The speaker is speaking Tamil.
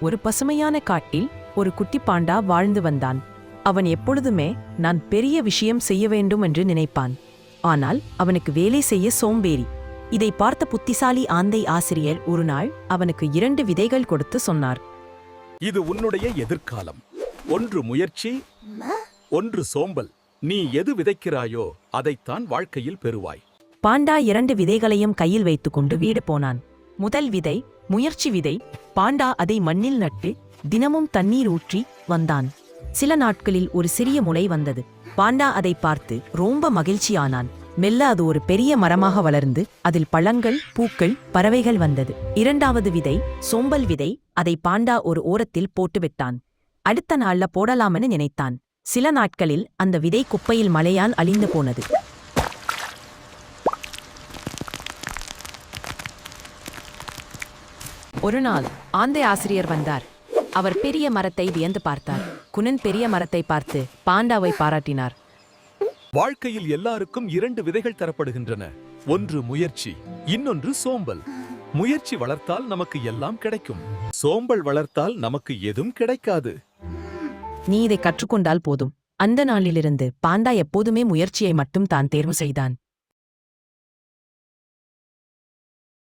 ஒரு பசுமையான காட்டில் ஒரு குட்டி பாண்டா வாழ்ந்து வந்தான். அவன் எப்பொழுதுமே நான் பெரிய விஷயம் செய்ய வேண்டும் என்று நினைப்பான். ஆனால் அவனுக்கு வேலை செய்ய சோம்பேறி. இதை பார்த்த புத்திசாலி ஆந்தை ஆசிரியர் ஒரு நாள் அவனுக்கு 2 விதைகள் கொடுத்து சொன்னார். இது உன்னுடைய எதிர்காலம். ஒன்று முயற்சி, ஒன்று சோம்பல். நீ எது விதைக்கிறாயோ அதைத்தான் வாழ்க்கையில் பெறுவாய். பாண்டா 2 விதைகளையும் கையில் வைத்துக்கொண்டு வீடு போனான். முதல் விதை முயற்சி விதை. பாண்டா அதை மண்ணில் நட்டு தினமும் தண்ணீர் ஊற்றி வந்தான். சில நாட்களில் ஒரு சிறிய முளை வந்தது. பாண்டா அதை பார்த்து ரொம்ப மகிழ்ச்சியானான். மெல்ல அது ஒரு பெரிய மரமாக வளர்ந்து அதில் பழங்கள், பூக்கள், பறவைகள் வந்தது. இரண்டாவது விதை சோம்பல் விதை. அதை பாண்டா ஒரு ஓரத்தில் போட்டுவிட்டான். அடுத்த நாள்ல போடலாமென நினைத்தான். சில நாட்களில் அந்த விதை குப்பையில் மழையால் அழிந்து போனது. ஒரு நாள் ஆந்தை ஆசிரியர் வந்தார். அவர் பெரிய மரத்தை வியந்து பார்த்தார். குணன் பெரிய மரத்தை பார்த்து பாண்டாவை பாராட்டினார். வாழ்க்கையில் எல்லாருக்கும் 2 விதைகள் தரப்படுகின்றன. ஒன்று முயற்சி, இன்னொன்று சோம்பல். முயற்சி வளர்த்தால் நமக்கு எல்லாம் கிடைக்கும். சோம்பல் வளர்த்தால் நமக்கு எதுவும் கிடைக்காது. நீ இதை கற்றுக்கொண்டால் போதும். அந்த நாளிலிருந்து பாண்டா எப்போதுமே முயற்சியை மட்டும் தான் தேர்வு செய்தான்.